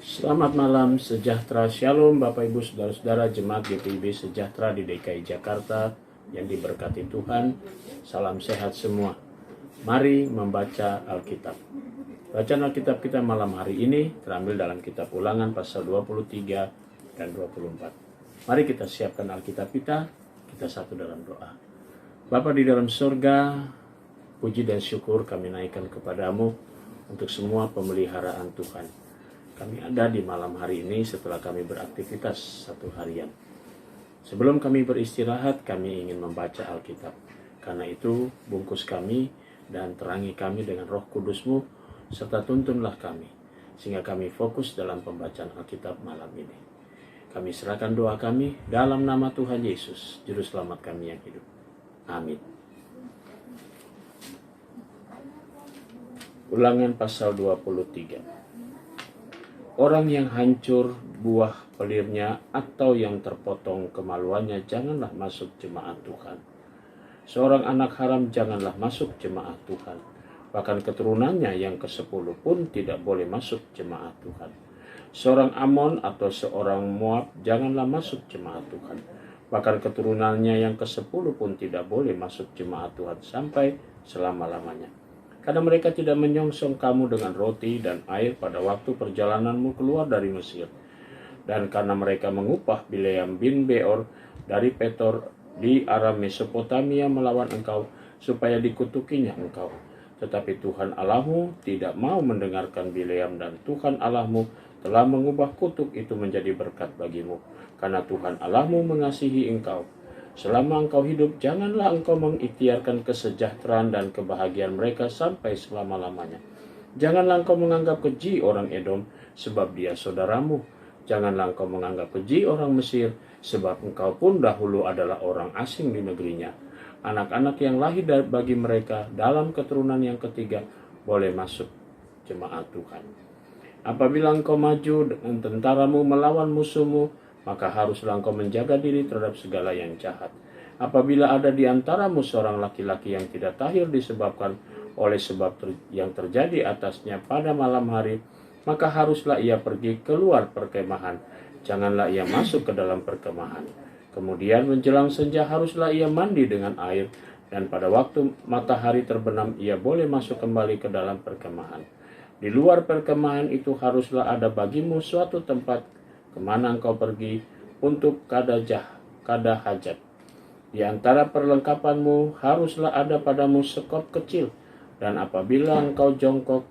Selamat malam, sejahtera, shalom Bapak Ibu Saudara-saudara Jemaat GPIB Sejahtera di DKI Jakarta yang diberkati Tuhan. Salam sehat semua. Mari membaca Alkitab. Bacaan Alkitab kita malam hari ini terambil dalam kitab Ulangan pasal 23 dan 24. Mari kita siapkan Alkitab kita satu dalam doa. Bapa di dalam surga, puji dan syukur kami naikkan kepadamu untuk semua pemeliharaan Tuhan. Kami ada di malam hari ini setelah kami beraktivitas satu harian. Sebelum kami beristirahat, kami ingin membaca Alkitab. Karena itu, bungkus kami dan terangi kami dengan Roh Kudus-Mu, serta tuntunlah kami, sehingga kami fokus dalam pembacaan Alkitab malam ini. Kami serahkan doa kami dalam nama Tuhan Yesus, Juru Selamat kami yang hidup. Amin. Ulangan pasal 23. Orang yang hancur buah pelirnya atau yang terpotong kemaluannya janganlah masuk jemaat Tuhan. Seorang anak haram janganlah masuk jemaat Tuhan. Bahkan keturunannya yang ke-10 pun tidak boleh masuk jemaat Tuhan. Seorang Amon atau seorang Moab janganlah masuk jemaat Tuhan. Bahkan keturunannya yang ke-10 pun tidak boleh masuk jemaat Tuhan sampai selama-lamanya. Karena mereka tidak menyongsong kamu dengan roti dan air pada waktu perjalananmu keluar dari Mesir. Dan karena mereka mengupah Bileam bin Beor dari Petor di Aram Mesopotamia melawan engkau, supaya dikutukinya engkau. Tetapi Tuhan Allahmu tidak mau mendengarkan Bileam, dan Tuhan Allahmu telah mengubah kutuk itu menjadi berkat bagimu. Karena Tuhan Allahmu mengasihi engkau. Selama engkau hidup, janganlah engkau mengikhtiarkan kesejahteraan dan kebahagiaan mereka sampai selama-lamanya. Janganlah engkau menganggap keji orang Edom, sebab dia saudaramu. Janganlah engkau menganggap keji orang Mesir, sebab engkau pun dahulu adalah orang asing di negerinya. Anak-anak yang lahir bagi mereka dalam keturunan yang ketiga boleh masuk jemaat Tuhan. Apabila engkau maju dengan tentaramu melawan musuhmu, maka haruslah engkau menjaga diri terhadap segala yang jahat. Apabila ada di antaramu seorang laki-laki yang tidak tahir disebabkan oleh sebab yang terjadi atasnya pada malam hari, maka haruslah ia pergi keluar perkemahan. Janganlah ia masuk ke dalam perkemahan. Kemudian menjelang senja haruslah ia mandi dengan air, dan pada waktu matahari terbenam ia boleh masuk kembali ke dalam perkemahan. Di luar perkemahan itu haruslah ada bagimu suatu tempat kemana engkau pergi untuk kada hajat. Di antara perlengkapanmu haruslah ada padamu sekop kecil, dan apabila engkau jongkok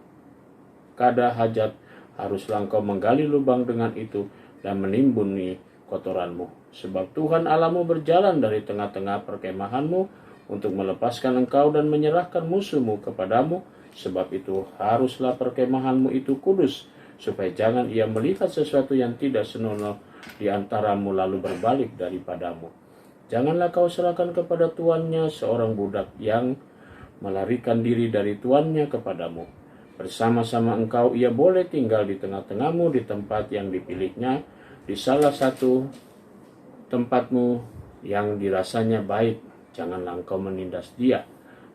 kada hajat, haruslah engkau menggali lubang dengan itu dan menimbuni kotoranmu. Sebab Tuhan Allahmu berjalan dari tengah-tengah perkemahanmu untuk melepaskan engkau dan menyerahkan musuhmu kepadamu. Sebab itu haruslah perkemahanmu itu kudus, supaya jangan ia melihat sesuatu yang tidak senonoh di antaramu lalu berbalik daripadamu. Janganlah kau serahkan kepada tuannya seorang budak yang melarikan diri dari tuannya kepadamu. Bersama-sama engkau ia boleh tinggal di tengah-tengahmu di tempat yang dipilihnya, di salah satu tempatmu yang dirasanya baik. Janganlah engkau menindas dia.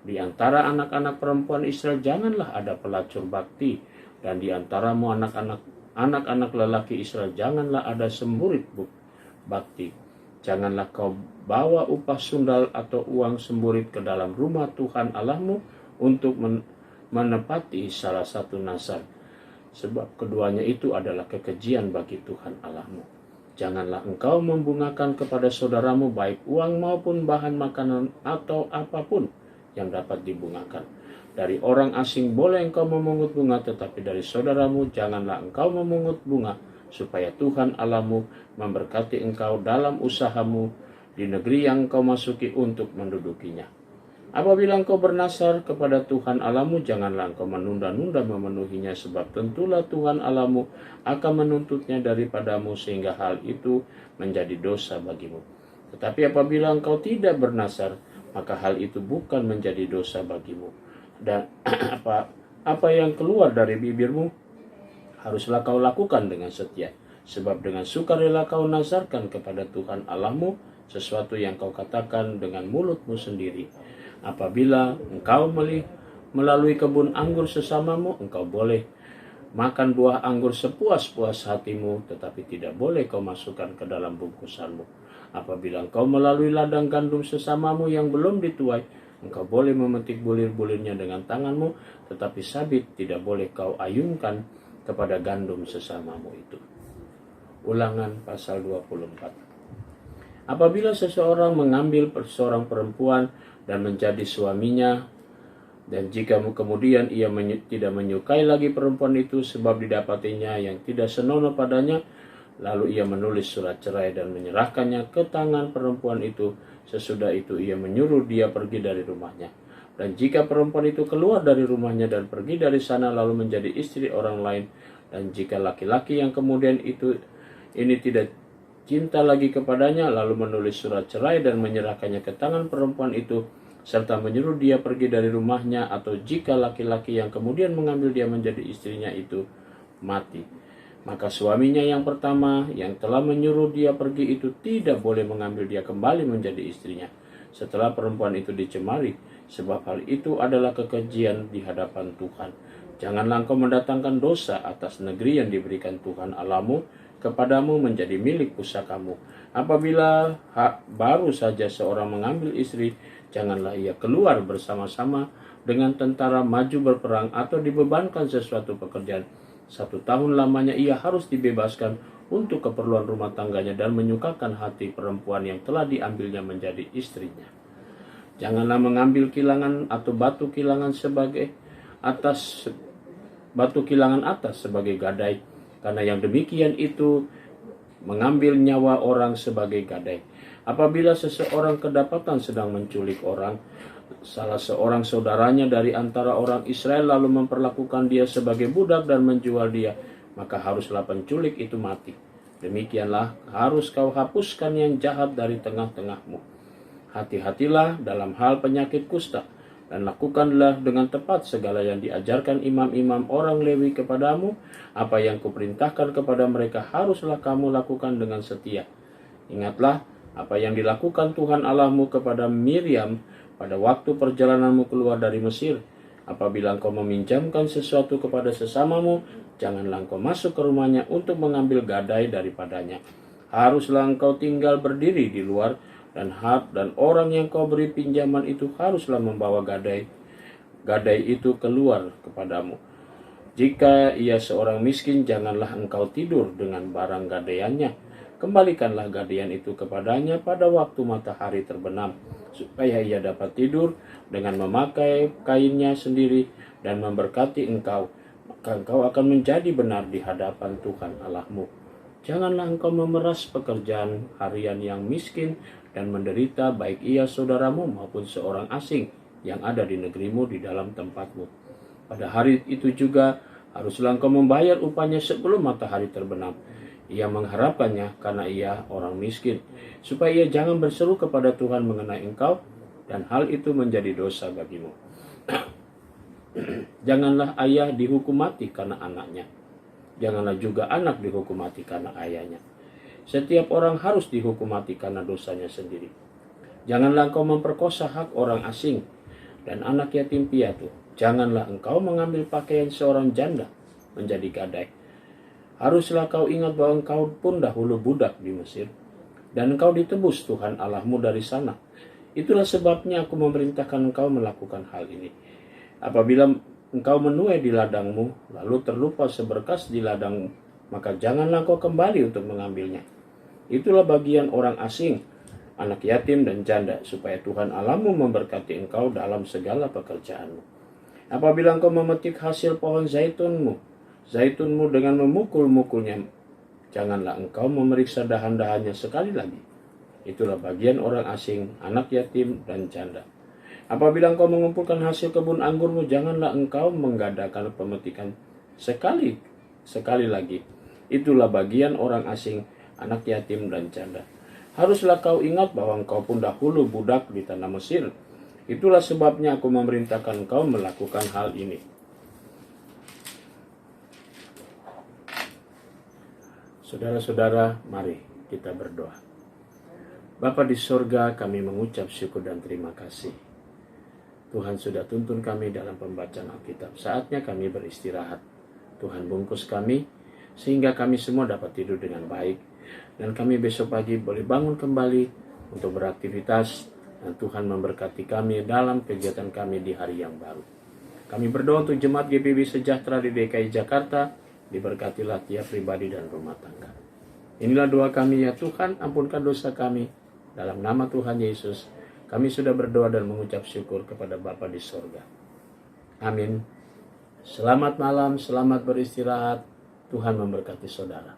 Di antara anak-anak perempuan Israel janganlah ada pelacur bakti, dan di antaramu anak-anak lelaki Israel janganlah ada semburit bakti. Janganlah kau bawa upah sundal atau uang semburit ke dalam rumah Tuhan Allahmu untuk menepati salah satu nazar, sebab keduanya itu adalah kekejian bagi Tuhan Allahmu. Janganlah engkau membungakan kepada saudaramu baik uang maupun bahan makanan atau apapun yang dapat dibungakan. Dari orang asing boleh engkau memungut bunga, tetapi dari saudaramu janganlah engkau memungut bunga, supaya Tuhan Allahmu memberkati engkau dalam usahamu di negeri yang engkau masuki untuk mendudukinya. Apabila engkau bernasar kepada Tuhan Allahmu, janganlah engkau menunda-nunda memenuhinya, sebab tentulah Tuhan Allahmu akan menuntutnya daripadamu, sehingga hal itu menjadi dosa bagimu. Tetapi apabila engkau tidak bernasar, maka hal itu bukan menjadi dosa bagimu. Dan apa yang keluar dari bibirmu haruslah kau lakukan dengan setia, sebab dengan sukarela kau nazarkan kepada Tuhan Allahmu sesuatu yang kau katakan dengan mulutmu sendiri. Apabila engkau melalui kebun anggur sesamamu, engkau boleh Makan buah anggur sepuas-puas hatimu, tetapi tidak boleh kau masukkan ke dalam bungkusanmu. Apabila engkau melalui ladang gandum sesamamu yang belum dituai, engkau boleh memetik bulir-bulirnya dengan tanganmu, tetapi sabit tidak boleh kau ayunkan kepada gandum sesamamu itu. Ulangan pasal 24. Apabila seseorang mengambil seorang perempuan dan menjadi suaminya, dan jika kemudian ia tidak menyukai lagi perempuan itu sebab didapatinya yang tidak senonoh padanya, lalu ia menulis surat cerai dan menyerahkannya ke tangan perempuan itu, sesudah itu ia menyuruh dia pergi dari rumahnya. Dan jika perempuan itu keluar dari rumahnya dan pergi dari sana lalu menjadi istri orang lain, dan jika laki-laki yang kemudian ini tidak cinta lagi kepadanya, lalu menulis surat cerai dan menyerahkannya ke tangan perempuan itu, serta menyuruh dia pergi dari rumahnya, atau jika laki-laki yang kemudian mengambil dia menjadi istrinya itu mati, maka suaminya yang pertama yang telah menyuruh dia pergi itu tidak boleh mengambil dia kembali menjadi istrinya setelah perempuan itu dicemari, sebab hal itu adalah kekejian di hadapan Tuhan. Janganlah engkau mendatangkan dosa atas negeri yang diberikan Tuhan Allahmu kepadamu menjadi milik pusakamu. Apabila baru saja seorang mengambil istri, janganlah ia keluar bersama-sama dengan tentara maju berperang atau dibebankan sesuatu pekerjaan. 1 tahun lamanya ia harus dibebaskan untuk keperluan rumah tangganya dan menyukakan hati perempuan yang telah diambilnya menjadi istrinya. Janganlah mengambil kilangan atau batu kilangan atas sebagai gadai, karena yang demikian itu mengambil nyawa orang sebagai gadai. Apabila seseorang kedapatan sedang menculik salah seorang saudaranya dari antara orang Israel, lalu memperlakukan dia sebagai budak dan menjual dia, maka haruslah penculik itu mati. Demikianlah harus kau hapuskan yang jahat dari tengah-tengahmu. Hati-hatilah dalam hal penyakit kusta, dan lakukanlah dengan tepat segala yang diajarkan imam-imam orang Lewi kepadamu. Apa yang kuperintahkan kepada mereka haruslah kamu lakukan dengan setia. Ingatlah apa yang dilakukan Tuhan Allahmu kepada Miriam pada waktu perjalananmu keluar dari Mesir. Apabila engkau meminjamkan sesuatu kepada sesamamu, janganlah engkau masuk ke rumahnya untuk mengambil gadai daripadanya. Haruslah engkau tinggal berdiri di luar, dan orang yang kau beri pinjaman itu haruslah membawa gadai itu keluar kepadamu. Jika ia seorang miskin, janganlah engkau tidur dengan barang gadaiannya. Kembalikanlah gadaian itu kepadanya pada waktu matahari terbenam, supaya ia dapat tidur dengan memakai kainnya sendiri dan memberkati engkau. Maka engkau akan menjadi benar di hadapan Tuhan Allahmu. Janganlah engkau memeras pekerjaan harian yang miskin dan menderita, baik ia saudaramu maupun seorang asing yang ada di negerimu di dalam tempatmu. Pada hari itu juga haruslah engkau membayar upahnya sebelum matahari terbenam. Ia mengharapkannya karena ia orang miskin, supaya ia jangan berseru kepada Tuhan mengenai engkau, dan hal itu menjadi dosa bagimu. Janganlah ayah dihukum mati karena anaknya. Janganlah juga anak dihukum mati karena ayahnya. Setiap orang harus dihukum mati karena dosanya sendiri. Janganlah engkau memperkosa hak orang asing dan anak yatim piatu. Janganlah engkau mengambil pakaian seorang janda menjadi gadai. Haruslah kau ingat bahwa engkau pun dahulu budak di Mesir, dan engkau ditebus Tuhan Allahmu dari sana. Itulah sebabnya aku memerintahkan engkau melakukan hal ini. Apabila engkau menuai di ladangmu, lalu terlupa seberkas di ladangmu, maka janganlah engkau kembali untuk mengambilnya. Itulah bagian orang asing, anak yatim dan janda, supaya Tuhan Allahmu memberkati engkau dalam segala pekerjaanmu. Apabila engkau memetik hasil pohon zaitunmu dengan memukul-mukulnya, janganlah engkau memeriksa dahan-dahannya sekali lagi. Itulah bagian orang asing, anak yatim dan janda. Apabila engkau mengumpulkan hasil kebun anggurmu, janganlah engkau menggadakan pemetikan sekali lagi. Itulah bagian orang asing, anak yatim dan janda. Haruslah kau ingat bahwa engkau pun dahulu budak di tanah Mesir. Itulah sebabnya aku memerintahkan engkau melakukan hal ini. Saudara-saudara, mari kita berdoa. Bapa di sorga, kami mengucap syukur dan terima kasih. Tuhan sudah tuntun kami dalam pembacaan Alkitab. Saatnya kami beristirahat. Tuhan bungkus kami, sehingga kami semua dapat tidur dengan baik. Dan kami besok pagi boleh bangun kembali untuk beraktivitas, dan Tuhan memberkati kami dalam kegiatan kami di hari yang baru. Kami berdoa untuk jemaat GPB Sejahtera di DKI Jakarta, diberkatilah tiap pribadi dan rumah tangga. Inilah doa kami, ya Tuhan, ampunkan dosa kami. Dalam nama Tuhan Yesus, kami sudah berdoa dan mengucap syukur kepada Bapa di sorga. Amin. Selamat malam, selamat beristirahat. Tuhan memberkati saudara.